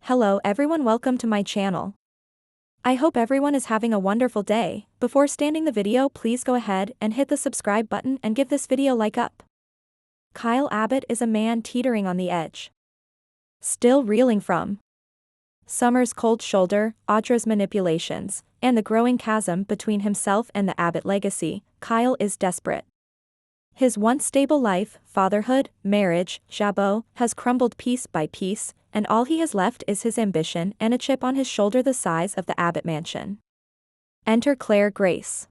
Hello everyone, welcome to my channel. I hope everyone is having a wonderful day. Before starting the video, please go ahead and hit the subscribe button and give this video a like up. Kyle Abbott is a man teetering on the edge. Still reeling from Summer's cold shoulder, Audra's manipulations, and the growing chasm between himself and the Abbott legacy. Kyle is desperate. His once stable life, fatherhood, marriage, Jabot, has crumbled piece by piece, and all he has left is his ambition and a chip on his shoulder the size of the Abbott mansion. Enter Claire Grace.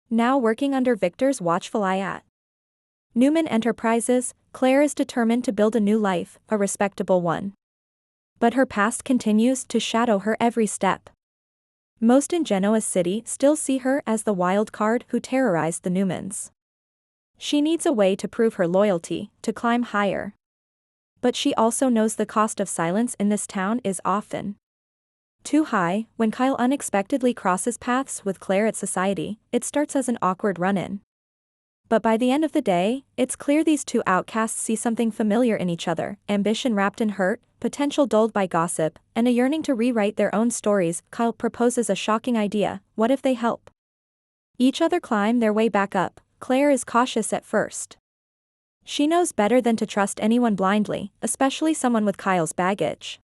Now working under Victor's watchful eye at Newman Enterprises, Claire is determined to build a new life, a respectable one. But her past continues to shadow her every step. Most in Genoa City still see her as the wild card who terrorized the Newmans. She needs a way to prove her loyalty, to climb higher. But she also knows the cost of silence in this town is often too high. When Kyle unexpectedly crosses paths with Claire at society, it starts as an awkward run-in. But by the end of the day, it's clear these two outcasts see something familiar in each other: ambition wrapped in hurt, potential dulled by gossip, and a yearning to rewrite their own stories. Kyle proposes a shocking idea: what if they help each other climb their way back up? Claire is cautious at first. She knows better than to trust anyone blindly, especially someone with Kyle's baggage.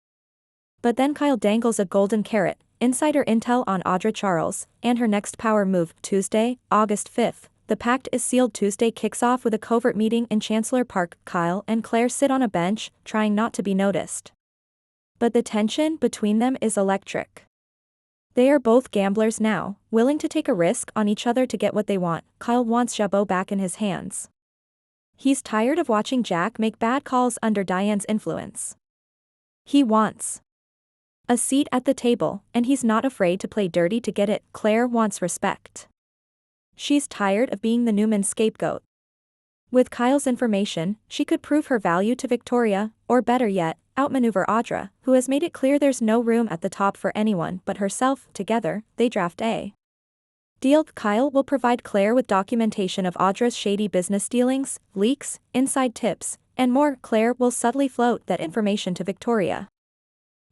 But then Kyle dangles a golden carrot, insider intel on Audra Charles, and her next power move. Tuesday, August 5th, the Pact is sealed. Tuesday kicks off with a covert meeting in Chancellor Park. Kyle and Claire sit on a bench, trying not to be noticed. But the tension between them is electric. They are both gamblers now, willing to take a risk on each other to get what they want. Kyle wants Jabot back in his hands. He's tired of watching Jack make bad calls under Diane's influence. He wants a seat at the table, and he's not afraid to play dirty to get it. Claire wants respect. She's tired of being the Newman scapegoat. With Kyle's information, she could prove her value to Victoria, or better yet, outmaneuver Audra, who has made it clear there's no room at the top for anyone but herself. Together, they draft a deal. Kyle will provide Claire with documentation of Audra's shady business dealings, leaks, inside tips, and more. Claire will subtly float that information to Victoria,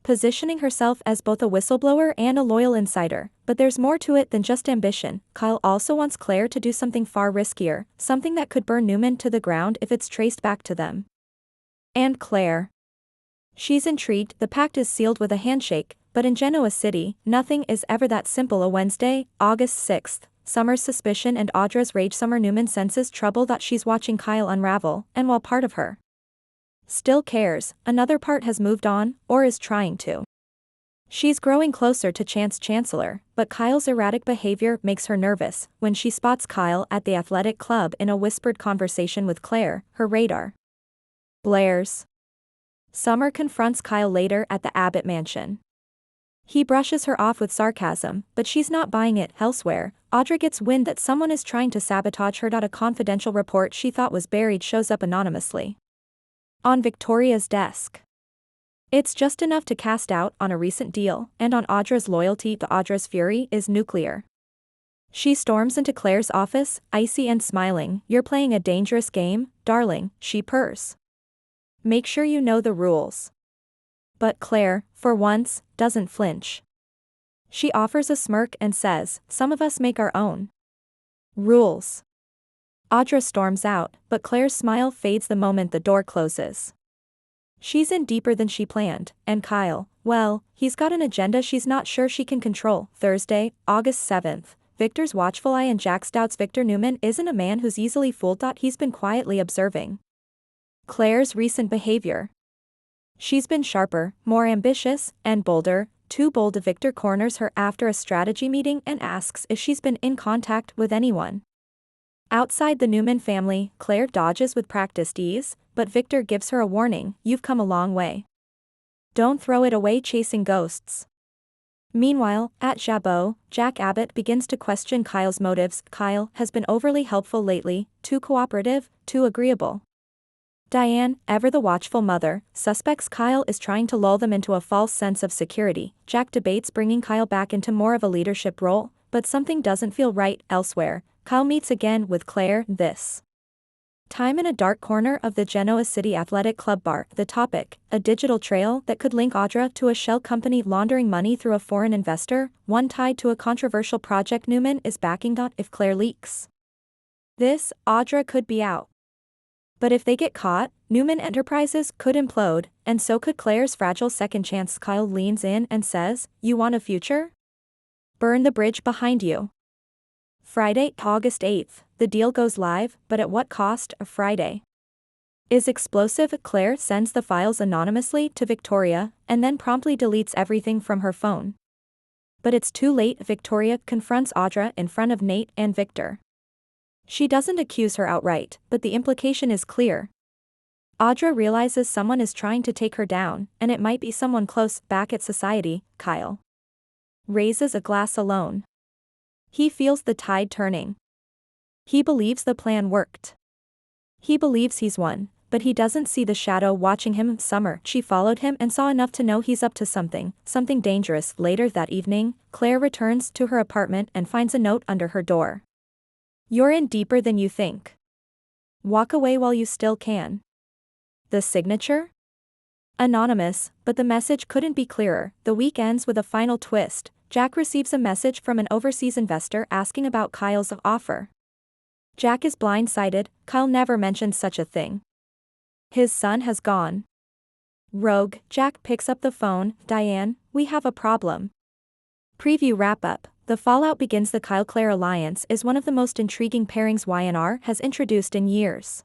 positioning herself as both a whistleblower and a loyal insider. But there's more to it than just ambition. Kyle also wants Claire to do something far riskier, something that could burn Newman to the ground if it's traced back to them. And Claire, she's intrigued. The pact is sealed with a handshake, but in Genoa City, nothing is ever that simple. A Wednesday, August 6th, Summer's suspicion and Audra's rage. Newman senses trouble that she's watching Kyle unravel, and while part of her still cares, another part has moved on, or is trying to. She's growing closer to Chancellor, but Kyle's erratic behavior makes her nervous. When she spots Kyle at the athletic club in a whispered conversation with Claire, her radar blares. Summer confronts Kyle later at the Abbott mansion. He brushes her off with sarcasm, but she's not buying it. Elsewhere, Audra gets wind that someone is trying to sabotage her. A confidential report she thought was buried shows up anonymously on Victoria's desk. It's just enough to cast doubt on a recent deal and on Audra's loyalty. Audra's fury is nuclear. She storms into Claire's office, icy and smiling. "You're playing a dangerous game, darling," she purrs. "Make sure you know the rules." But Claire, for once, doesn't flinch. She offers a smirk and says, "Some of us make our own rules." Audra storms out, but Claire's smile fades the moment the door closes. She's in deeper than she planned, and Kyle, well, he's got an agenda she's not sure she can control. Thursday, August 7th, Victor's watchful eye and Jack's doubts. Victor Newman isn't a man who's easily fooled. He's been quietly observing Claire's recent behavior. She's been sharper, more ambitious, and bolder. Too bold. Victor corners her after a strategy meeting and asks if she's been in contact with anyone outside the Newman family. Claire dodges with practiced ease, but Victor gives her a warning: "You've come a long way. Don't throw it away chasing ghosts." Meanwhile, at Jabot, Jack Abbott begins to question Kyle's motives. Kyle has been overly helpful lately, too cooperative, too agreeable. Diane, ever the watchful mother, suspects Kyle is trying to lull them into a false sense of security. Jack debates bringing Kyle back into more of a leadership role, but something doesn't feel right. Elsewhere, Kyle meets again with Claire. This Time in a dark corner of the Genoa City Athletic Club bar. The topic, a digital trail that could link Audra to a shell company laundering money through a foreign investor, one tied to a controversial project Newman is backing. If Claire leaks this, Audra could be out. But if they get caught, Newman Enterprises could implode, and so could Claire's fragile second chance. Kyle leans in and says, "You want a future? Burn the bridge behind you." Friday, August 8th, the deal goes live, but at what cost? A Friday is explosive. Claire sends the files anonymously to Victoria, and then promptly deletes everything from her phone. But it's too late. Victoria confronts Audra in front of Nate and Victor. She doesn't accuse her outright, but the implication is clear. Audra realizes someone is trying to take her down, and it might be someone close. Back at society, Kyle raises a glass alone. He feels the tide turning. He believes the plan worked. He believes he's won, but he doesn't see the shadow watching him. Summer, she followed him and saw enough to know he's up to something dangerous. Later that evening, Claire returns to her apartment and finds a note under her door. "You're in deeper than you think. Walk away while you still can." The signature? Anonymous, but the message couldn't be clearer. The week ends with a final twist. Jack receives a message from an overseas investor asking about Kyle's offer. Jack is blindsided. Kyle never mentioned such a thing. His son has gone rogue. Jack picks up the phone. "Diane, we have a problem." Preview wrap-up. The fallout begins. The Kyle-Claire alliance is one of the most intriguing pairings Y&R has introduced in years.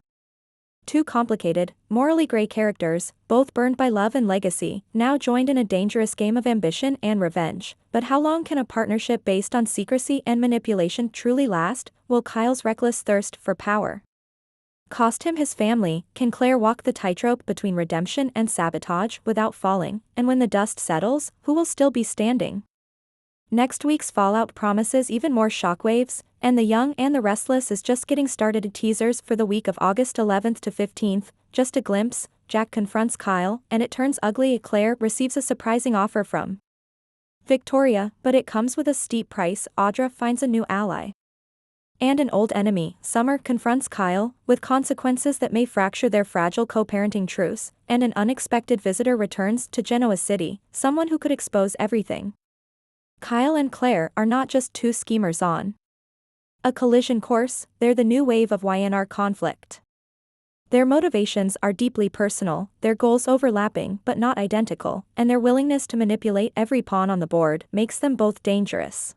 Two complicated, morally gray characters, both burned by love and legacy, now joined in a dangerous game of ambition and revenge. But how long can a partnership based on secrecy and manipulation truly last? Will Kyle's reckless thirst for power cost him his family? Can Claire walk the tightrope between redemption and sabotage without falling? And when the dust settles, who will still be standing? Next week's fallout promises even more shockwaves, and The Young and the Restless is just getting started. Teasers for the week of August 11th to 15th, just a glimpse. Jack confronts Kyle, and it turns ugly. Claire receives a surprising offer from Victoria, but it comes with a steep price. Audra finds a new ally and an old enemy. Summer confronts Kyle, with consequences that may fracture their fragile co-parenting truce, and an unexpected visitor returns to Genoa City, someone who could expose everything. Kyle and Claire are not just two schemers on a collision course, they're the new wave of Y&R conflict. Their motivations are deeply personal, their goals overlapping but not identical, and their willingness to manipulate every pawn on the board makes them both dangerous.